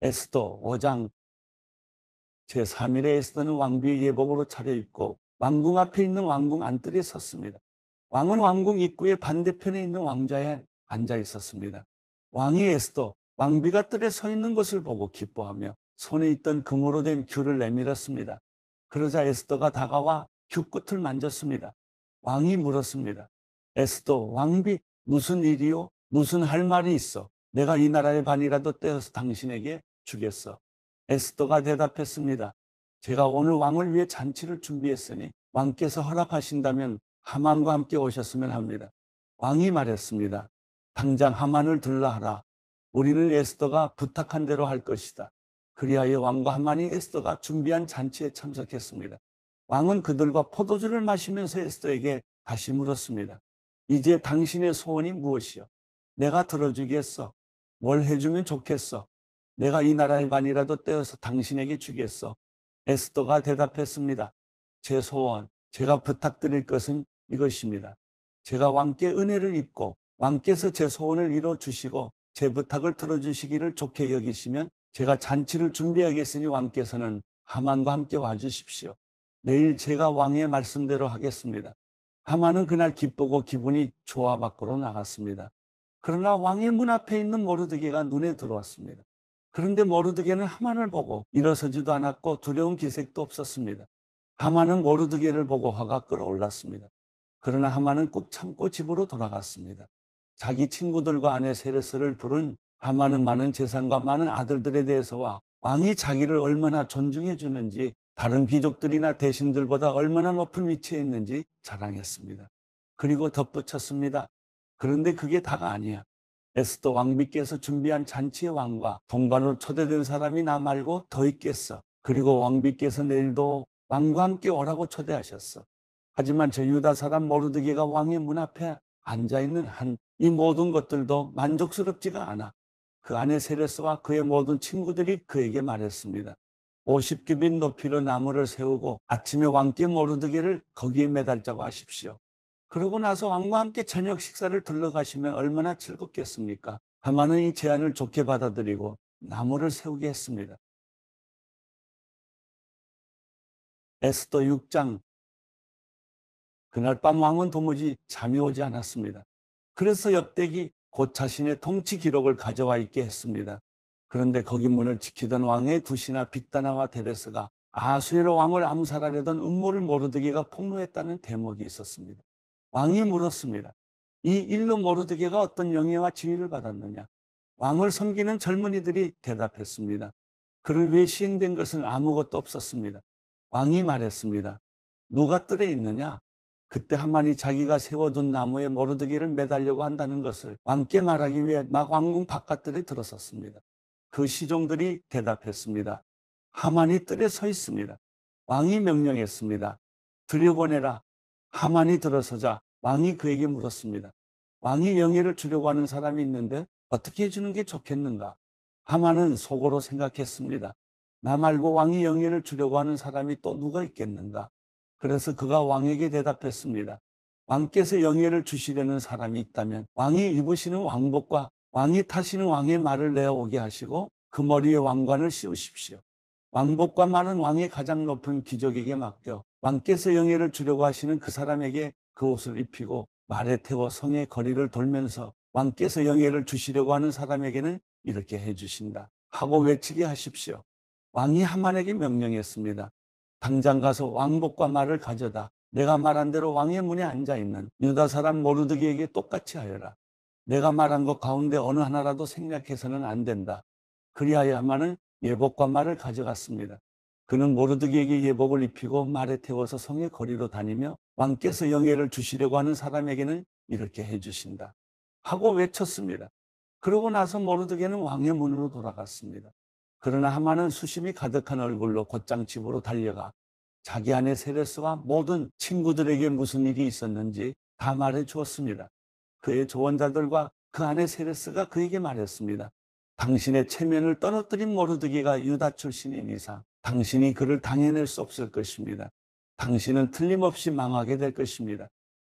에스더 5장 제3일에 에스더는 왕비의 예복으로 차려입고 왕궁 앞에 있는 왕궁 안뜰에 섰습니다. 왕은 왕궁 입구의 반대편에 있는 왕좌에 앉아 있었습니다. 왕이 에스더 왕비가 뜰에 서 있는 것을 보고 기뻐하며 손에 있던 금으로 된 귤을 내밀었습니다. 그러자 에스더가 다가와 귤 끝을 만졌습니다. 왕이 물었습니다. 에스더 왕비, 무슨 일이요? 무슨 할 말이 있어? 내가 이 나라의 반이라도 떼어서 당신에게 주겠어. 에스더가 대답했습니다. 제가 오늘 왕을 위해 잔치를 준비했으니 왕께서 허락하신다면 하만과 함께 오셨으면 합니다. 왕이 말했습니다. 당장 하만을 들라하라. 우리는 에스더가 부탁한 대로 할 것이다. 그리하여 왕과 하만이 에스더가 준비한 잔치에 참석했습니다. 왕은 그들과 포도주를 마시면서 에스더에게 다시 물었습니다. 이제 당신의 소원이 무엇이요? 내가 들어주겠어. 뭘 해주면 좋겠어? 내가 이 나라의 반이라도 떼어서 당신에게 주겠어. 에스더가 대답했습니다. 제 소원, 제가 부탁드릴 것은 이것입니다. 제가 왕께 은혜를 입고 왕께서 제 소원을 이뤄 주시고 제 부탁을 들어주시기를 좋게 여기시면 제가 잔치를 준비하겠으니 왕께서는 하만과 함께 와주십시오. 내일 제가 왕의 말씀대로 하겠습니다. 하만은 그날 기쁘고 기분이 좋아 밖으로 나갔습니다. 그러나 왕의 문 앞에 있는 모르드게가 눈에 들어왔습니다. 그런데 모르드게는 하만을 보고 일어서지도 않았고 두려운 기색도 없었습니다. 하만은 모르드게를 보고 화가 끓어올랐습니다. 그러나 하만은 꾹 참고 집으로 돌아갔습니다. 자기 친구들과 아내 세레스를 부른 하만은 많은 재산과 많은 아들들에 대해서와 왕이 자기를 얼마나 존중해 주는지 다른 귀족들이나 대신들보다 얼마나 높은 위치에 있는지 자랑했습니다. 그리고 덧붙였습니다. 그런데 그게 다가 아니야. 에스더 왕비께서 준비한 잔치의 왕과 동반으로 초대된 사람이 나 말고 더 있겠어. 그리고 왕비께서 내일도 왕과 함께 오라고 초대하셨어. 하지만 저 유다 사람 모르드게가 왕의 문 앞에 앉아있는 한 이 모든 것들도 만족스럽지가 않아. 그 아내 세레스와 그의 모든 친구들이 그에게 말했습니다. 50규빗 높이로 나무를 세우고 아침에 왕께 모르드게를 거기에 매달자고 하십시오. 그러고 나서 왕과 함께 저녁 식사를 들러가시면 얼마나 즐겁겠습니까? 하만은 이 제안을 좋게 받아들이고 나무를 세우게 했습니다. 에스더 6장. 그날 밤 왕은 도무지 잠이 오지 않았습니다. 그래서 역대기 곧 자신의 통치 기록을 가져와 있게 했습니다. 그런데 거기 문을 지키던 왕의 구시나 빅다나와 데레스가 아수에로 왕을 암살하려던 음모를 모르드게가 폭로했다는 대목이 있었습니다. 왕이 물었습니다. 이 일로 모르드게가 어떤 영예와 지위를 받았느냐? 왕을 섬기는 젊은이들이 대답했습니다. 그를 위해 시행된 것은 아무것도 없었습니다. 왕이 말했습니다. 누가 뜰에 있느냐? 그때 하만이 자기가 세워둔 나무에 모르드게를 매달려고 한다는 것을 왕께 말하기 위해 막 왕궁 바깥들에 들어섰습니다. 그 시종들이 대답했습니다. 하만이 뜰에 서 있습니다. 왕이 명령했습니다. 들여보내라. 하만이 들어서자 왕이 그에게 물었습니다. 왕이 영예를 주려고 하는 사람이 있는데 어떻게 해주는 게 좋겠는가? 하만은 속으로 생각했습니다. 나 말고 왕이 영예를 주려고 하는 사람이 또 누가 있겠는가? 그래서 그가 왕에게 대답했습니다. 왕께서 영예를 주시려는 사람이 있다면 왕이 입으시는 왕복과 왕이 타시는 왕의 말을 내어오게 하시고 그 머리에 왕관을 씌우십시오. 왕복과 말은 왕의 가장 높은 귀족에게 맡겨 왕께서 영예를 주려고 하시는 그 사람에게 그 옷을 입히고 말에 태워 성의 거리를 돌면서 왕께서 영예를 주시려고 하는 사람에게는 이렇게 해주신다 하고 외치게 하십시오. 왕이 하만에게 명령했습니다. 당장 가서 왕복과 말을 가져다 내가 말한 대로 왕의 문에 앉아있는 유다 사람 모르드게에게 똑같이 하여라. 내가 말한 것 가운데 어느 하나라도 생략해서는 안 된다. 그리하여 하만은 예복과 말을 가져갔습니다. 그는 모르드게에게 예복을 입히고 말에 태워서 성의 거리로 다니며 왕께서 영예를 주시려고 하는 사람에게는 이렇게 해주신다 하고 외쳤습니다. 그러고 나서 모르드게는 왕의 문으로 돌아갔습니다. 그러나 하만은 수심이 가득한 얼굴로 곧장 집으로 달려가 자기 아내 세레스와 모든 친구들에게 무슨 일이 있었는지 다 말해 주었습니다. 그의 조언자들과 그 아내 세레스가 그에게 말했습니다. 당신의 체면을 떨어뜨린 모르드게가 유다 출신인 이상 당신이 그를 당해낼 수 없을 것입니다. 당신은 틀림없이 망하게 될 것입니다.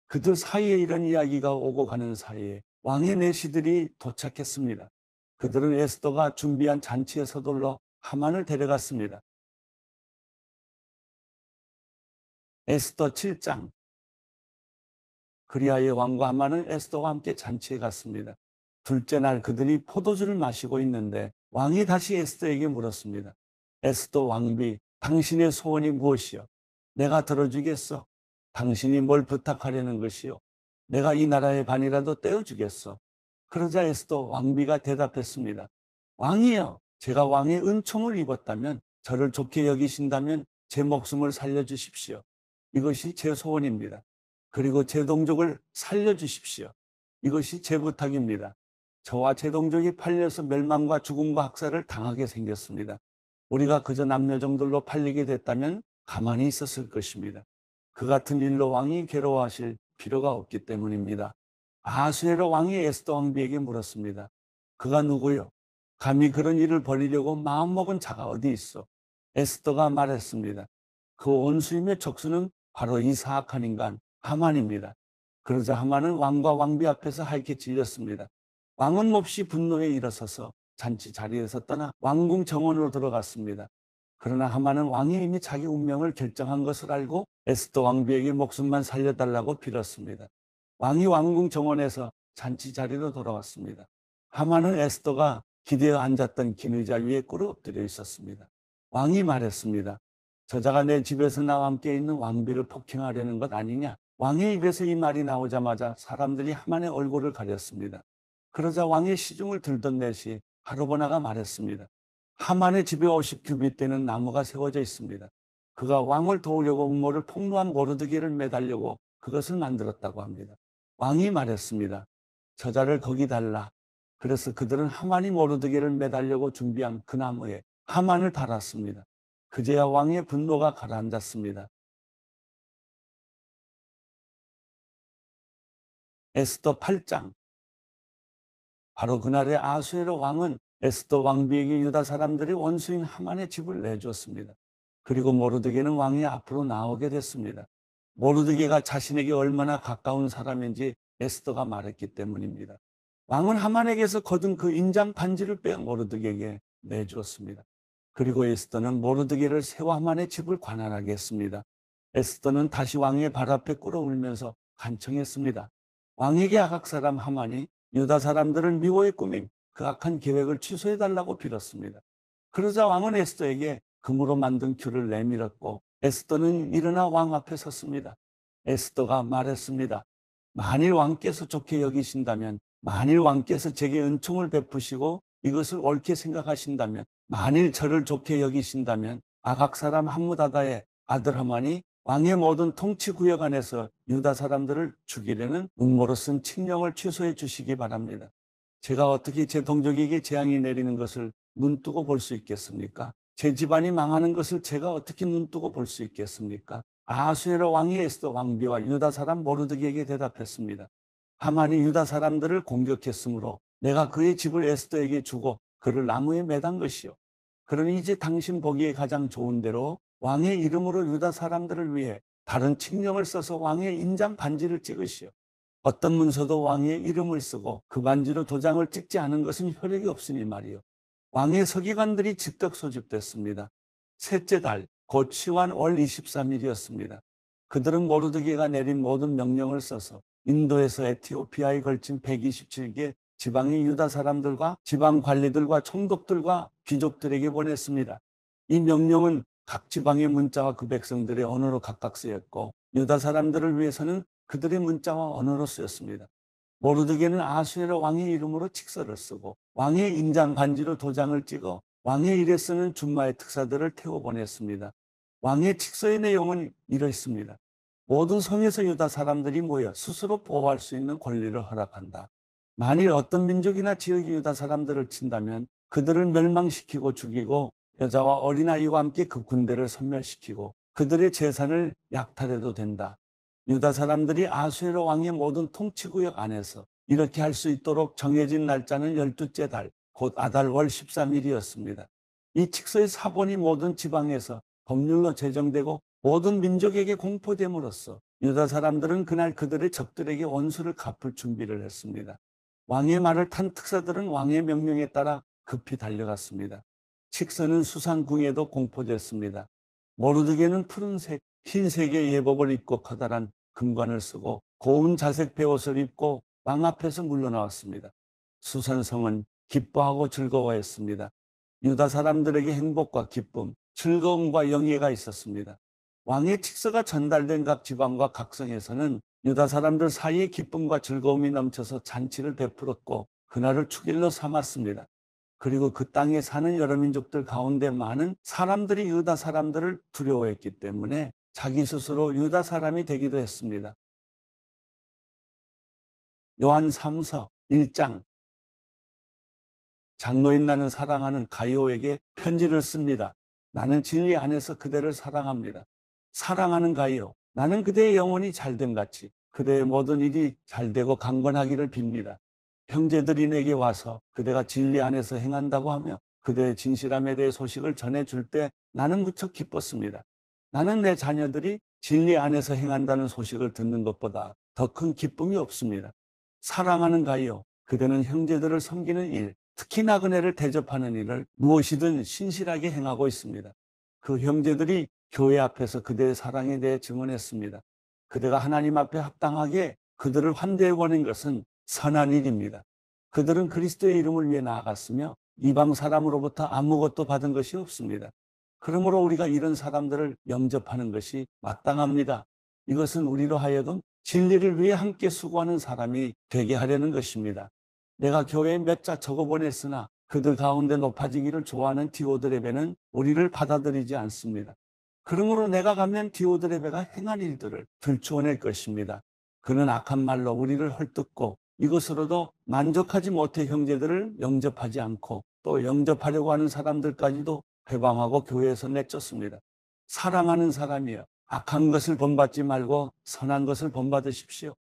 그들 사이에 이런 이야기가 오고 가는 사이에 왕의 내시들이 도착했습니다. 그들은 에스더가 준비한 잔치에 서둘러 하만을 데려갔습니다. 에스더 7장. 그리하여 왕과 하만은 에스더와 함께 잔치에 갔습니다. 둘째 날 그들이 포도주를 마시고 있는데 왕이 다시 에스더에게 물었습니다. 에스더 왕비, 당신의 소원이 무엇이요? 내가 들어주겠어. 당신이 뭘 부탁하려는 것이요? 내가 이 나라의 반이라도 떼어주겠어. 그러자 에스더 왕비가 대답했습니다. 왕이여, 제가 왕의 은총을 입었다면, 저를 좋게 여기신다면 제 목숨을 살려주십시오. 이것이 제 소원입니다. 그리고 제 동족을 살려주십시오. 이것이 제 부탁입니다. 저와 제 동족이 팔려서 멸망과 죽음과 학살을 당하게 생겼습니다. 우리가 그저 남녀정들로 팔리게 됐다면 가만히 있었을 것입니다. 그 같은 일로 왕이 괴로워하실 필요가 없기 때문입니다. 아하수에로 왕이 에스더 왕비에게 물었습니다. 그가 누구요? 감히 그런 일을 벌이려고 마음먹은 자가 어디 있어? 에스더가 말했습니다. 그 원수임의 족수는 바로 이 사악한 인간 하만입니다. 그러자 하만은 왕과 왕비 앞에서 하얗게 질렸습니다. 왕은 몹시 분노에 일어서서 잔치 자리에서 떠나 왕궁 정원으로 들어갔습니다. 그러나 하만은 왕이 이미 자기 운명을 결정한 것을 알고 에스더 왕비에게 목숨만 살려달라고 빌었습니다. 왕이 왕궁 정원에서 잔치 자리로 돌아왔습니다. 하만은 에스더가 기대어 앉았던 긴 의자 위에 꿇어 엎드려 있었습니다. 왕이 말했습니다. 저자가 내 집에서 나와 함께 있는 왕비를 폭행하려는 것 아니냐? 왕의 입에서 이 말이 나오자마자 사람들이 하만의 얼굴을 가렸습니다. 그러자 왕의 시중을 들던 넷이 하르보나가 말했습니다. 하만의 집에 50규빗 되는 나무가 세워져 있습니다. 그가 왕을 도우려고 음모를 폭로한 모르드게를 매달려고 그것을 만들었다고 합니다. 왕이 말했습니다. 저자를 거기 달라. 그래서 그들은 하만이 모르드게를 매달려고 준비한 그 나무에 하만을 달았습니다. 그제야 왕의 분노가 가라앉았습니다. 에스더 8장. 바로 그날에 아수에로 왕은 에스더 왕비에게 유다 사람들이 원수인 하만의 집을 내주었습니다. 그리고 모르드게는 왕의 앞으로 나오게 됐습니다. 모르드게가 자신에게 얼마나 가까운 사람인지 에스더가 말했기 때문입니다. 왕은 하만에게서 거둔 그 인장 반지를 빼어 모르드게에게 내주었습니다. 그리고 에스더는 모르드게를 세워 하만의 집을 관할하게 했습니다. 에스더는 다시 왕의 발 앞에 꿇어 울면서 간청했습니다. 왕에게 아각 사람 하만이 유다 사람들을 미워해 꾸민 그 악한 계획을 취소해달라고 빌었습니다. 그러자 왕은 에스더에게 금으로 만든 큐를 내밀었고 에스더는 일어나 왕 앞에 섰습니다. 에스더가 말했습니다. 만일 왕께서 좋게 여기신다면, 만일 왕께서 제게 은총을 베푸시고 이것을 옳게 생각하신다면, 만일 저를 좋게 여기신다면 아각 사람 함므다다의 아들 하만이 왕의 모든 통치 구역 안에서 유다 사람들을 죽이려는 음모로 쓴 칙령을 취소해 주시기 바랍니다. 제가 어떻게 제 동족에게 재앙이 내리는 것을 눈뜨고 볼 수 있겠습니까? 제 집안이 망하는 것을 제가 어떻게 눈뜨고 볼 수 있겠습니까? 아하수에로 왕이 에스더 왕비와 유다 사람 모르드게에게 대답했습니다. 하만이 유다 사람들을 공격했으므로 내가 그의 집을 에스더에게 주고 그를 나무에 매단 것이요. 그러니 이제 당신 보기에 가장 좋은 대로 왕의 이름으로 유다 사람들을 위해 다른 칙령을 써서 왕의 인장 반지를 찍으시오. 어떤 문서도 왕의 이름을 쓰고 그 반지로 도장을 찍지 않은 것은 효력이 없으니 말이요. 왕의 서기관들이 즉각 소집됐습니다. 셋째 달, 곧 시완 월 23일이었습니다. 그들은 모르드게가 내린 모든 명령을 써서 인도에서 에티오피아에 걸친 127개 지방의 유다 사람들과 지방 관리들과 총독들과 귀족들에게 보냈습니다. 이 명령은 각 지방의 문자와 그 백성들의 언어로 각각 쓰였고 유다 사람들을 위해서는 그들의 문자와 언어로 쓰였습니다. 모르드게는 아수에로 왕의 이름으로 칙서를 쓰고 왕의 인장 반지로 도장을 찍어 왕의 일에 쓰는 준마의 특사들을 태워 보냈습니다. 왕의 칙서의 내용은 이렇습니다. 모든 성에서 유다 사람들이 모여 스스로 보호할 수 있는 권리를 허락한다. 만일 어떤 민족이나 지역이 유다 사람들을 친다면 그들을 멸망시키고 죽이고 여자와 어린아이와 함께 그 군대를 섬멸시키고 그들의 재산을 약탈해도 된다. 유다 사람들이 아수에로 왕의 모든 통치구역 안에서 이렇게 할 수 있도록 정해진 날짜는 12째 달, 곧 아달 월 13일이었습니다. 이 칙서의 사본이 모든 지방에서 법률로 제정되고 모든 민족에게 공포됨으로써 유다 사람들은 그날 그들의 적들에게 원수를 갚을 준비를 했습니다. 왕의 말을 탄 특사들은 왕의 명령에 따라 급히 달려갔습니다. 식선은 수상궁에도 공포됐습니다. 모르드게는 푸른색, 흰색의 예복을 입고 커다란 금관을 쓰고 고운 자색 베옷을 입고 왕 앞에서 물러나왔습니다. 수산성은 기뻐하고 즐거워했습니다. 유다 사람들에게 행복과 기쁨, 즐거움과 영예가 있었습니다. 왕의 칙서가 전달된 각 지방과 각성에서는 유다 사람들 사이에 기쁨과 즐거움이 넘쳐서 잔치를 베풀었고 그날을 축일로 삼았습니다. 그리고 그 땅에 사는 여러 민족들 가운데 많은 사람들이 유다 사람들을 두려워했기 때문에 자기 스스로 유다 사람이 되기도 했습니다. 요한 3서 1장. 장로인 나는 사랑하는 가이오에게 편지를 씁니다. 나는 진리 안에서 그대를 사랑합니다. 사랑하는 가이오, 나는 그대의 영혼이 잘됨 같이 그대의 모든 일이 잘되고 강건하기를 빕니다. 형제들이 내게 와서 그대가 진리 안에서 행한다고 하며 그대의 진실함에 대해 소식을 전해줄 때 나는 무척 기뻤습니다. 나는 내 자녀들이 진리 안에서 행한다는 소식을 듣는 것보다 더 큰 기쁨이 없습니다. 사랑하는 가이오, 그대는 형제들을 섬기는 일, 특히 나그네를 대접하는 일을 무엇이든 신실하게 행하고 있습니다. 그 형제들이 교회 앞에서 그대의 사랑에 대해 증언했습니다. 그대가 하나님 앞에 합당하게 그들을 환대해 보낸 것은 선한 일입니다. 그들은 그리스도의 이름을 위해 나아갔으며 이방 사람으로부터 아무것도 받은 것이 없습니다. 그러므로 우리가 이런 사람들을 영접하는 것이 마땅합니다. 이것은 우리로 하여금 진리를 위해 함께 수고하는 사람이 되게 하려는 것입니다. 내가 교회에 몇 자 적어보냈으나 그들 가운데 높아지기를 좋아하는 디오드레베는 우리를 받아들이지 않습니다. 그러므로 내가 가면 디오드레베가 행한 일들을 들추어낼 것입니다. 그는 악한 말로 우리를 헐뜯고 이것으로도 만족하지 못해 형제들을 영접하지 않고 또 영접하려고 하는 사람들까지도 회방하고 교회에서 내쫓습니다. 사랑하는 사람이여, 악한 것을 본받지 말고 선한 것을 본받으십시오.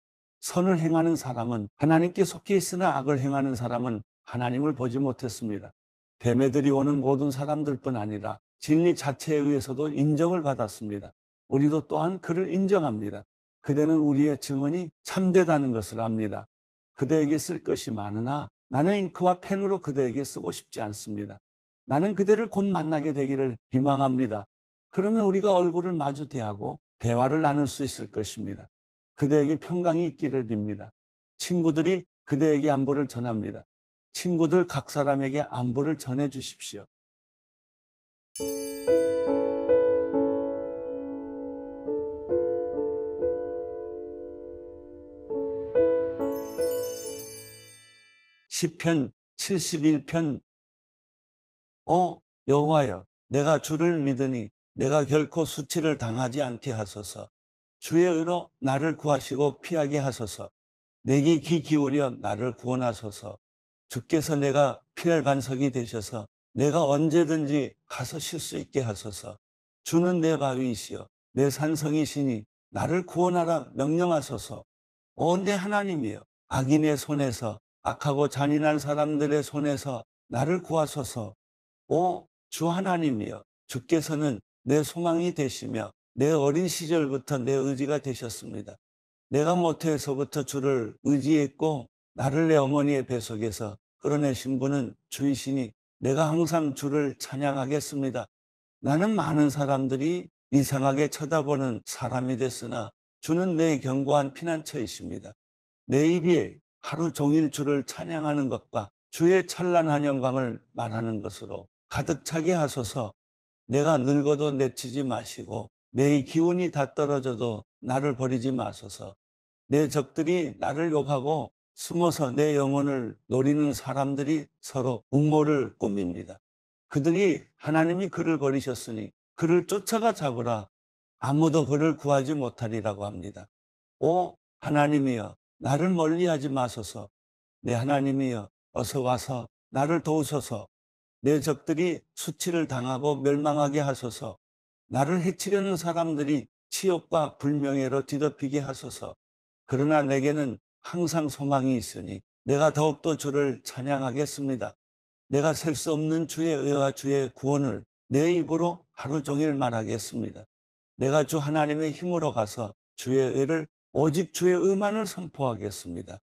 선을 행하는 사람은 하나님께 속해 있으나 악을 행하는 사람은 하나님을 보지 못했습니다. 데메들이 오는 모든 사람들뿐 아니라 진리 자체에 의해서도 인정을 받았습니다. 우리도 또한 그를 인정합니다. 그대는 우리의 증언이 참되다는 것을 압니다. 그대에게 쓸 것이 많으나 나는 잉크와 펜으로 그대에게 쓰고 싶지 않습니다. 나는 그대를 곧 만나게 되기를 희망합니다. 그러면 우리가 얼굴을 마주 대하고 대화를 나눌 수 있을 것입니다. 그대에게 평강이 있기를 빕니다. 친구들이 그대에게 안부를 전합니다. 친구들 각 사람에게 안부를 전해 주십시오. 시편 71편. 여호와여, 내가 주를 믿으니 내가 결코 수치를 당하지 않게 하소서. 주의 의로 나를 구하시고 피하게 하소서. 내게 귀 기울여 나를 구원하소서. 주께서 내가 피할 반석이 되셔서 내가 언제든지 가서 쉴 수 있게 하소서. 주는 내 바위이시여 내 산성이시니 나를 구원하라 명령하소서. 내 하나님이여, 악인의 손에서, 악하고 잔인한 사람들의 손에서 나를 구하소서. 주 하나님이여, 주께서는 내 소망이 되시며 내 어린 시절부터 내 의지가 되셨습니다. 내가 모태에서부터 주를 의지했고 나를 내 어머니의 뱃속에서 끌어내신 분은 주이시니 내가 항상 주를 찬양하겠습니다. 나는 많은 사람들이 이상하게 쳐다보는 사람이 됐으나 주는 내 견고한 피난처이십니다. 내 입이 하루 종일 주를 찬양하는 것과 주의 찬란한 영광을 말하는 것으로 가득 차게 하소서. 내가 늙어도 내치지 마시고 내 기운이 다 떨어져도 나를 버리지 마소서. 내 적들이 나를 욕하고 숨어서 내 영혼을 노리는 사람들이 서로 음모를 꾸밉니다. 그들이 하나님이 그를 버리셨으니 그를 쫓아가 잡으라. 아무도 그를 구하지 못하리라고 합니다. 하나님이여, 나를 멀리하지 마소서. 내 하나님이여, 어서 와서 나를 도우소서. 내 적들이 수치를 당하고 멸망하게 하소서. 나를 해치려는 사람들이 치욕과 불명예로 뒤덮이게 하소서. 그러나 내게는 항상 소망이 있으니 내가 더욱더 주를 찬양하겠습니다. 내가 셀 수 없는 주의 의와 주의 구원을 내 입으로 하루 종일 말하겠습니다. 내가 주 하나님의 힘으로 가서 주의 의를 오직 주의 의만을 선포하겠습니다.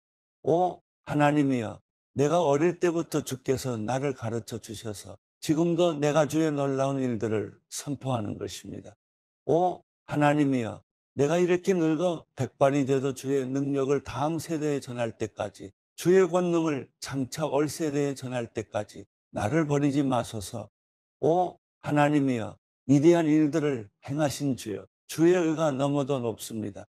하나님이여, 내가 어릴 때부터 주께서 나를 가르쳐 주셔서 지금도 내가 주의 놀라운 일들을 선포하는 것입니다. 오 하나님이여, 내가 이렇게 늙어 백발이 돼도 주의 능력을 다음 세대에 전할 때까지, 주의 권능을 장차 올 세대에 전할 때까지 나를 버리지 마소서. 오 하나님이여, 위대한 일들을 행하신 주여, 주의 의가 너무도 높습니다.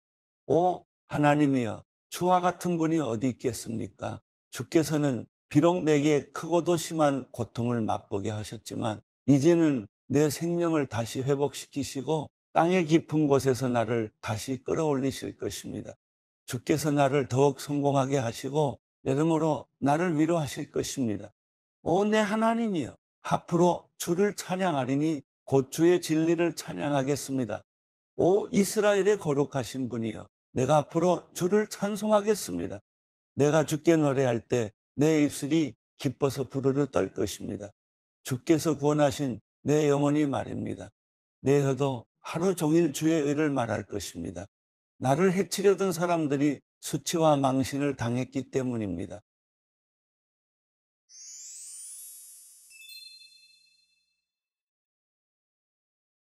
오 하나님이여, 주와 같은 분이 어디 있겠습니까? 주께서는 비록 내게 크고도 심한 고통을 맛보게 하셨지만 이제는 내 생명을 다시 회복시키시고 땅의 깊은 곳에서 나를 다시 끌어올리실 것입니다. 주께서 나를 더욱 성공하게 하시고 여러모로 나를 위로하실 것입니다. 오 내 하나님이여, 앞으로 주를 찬양하리니 곧 주의 진리를 찬양하겠습니다. 오 이스라엘의 거룩하신 분이여, 내가 앞으로 주를 찬송하겠습니다. 내가 주께 노래할 때 내 입술이 기뻐서 부르르 떨 것입니다. 주께서 구원하신 내 영혼이 말입니다. 내 혀도 하루 종일 주의 의를 말할 것입니다. 나를 해치려던 사람들이 수치와 망신을 당했기 때문입니다.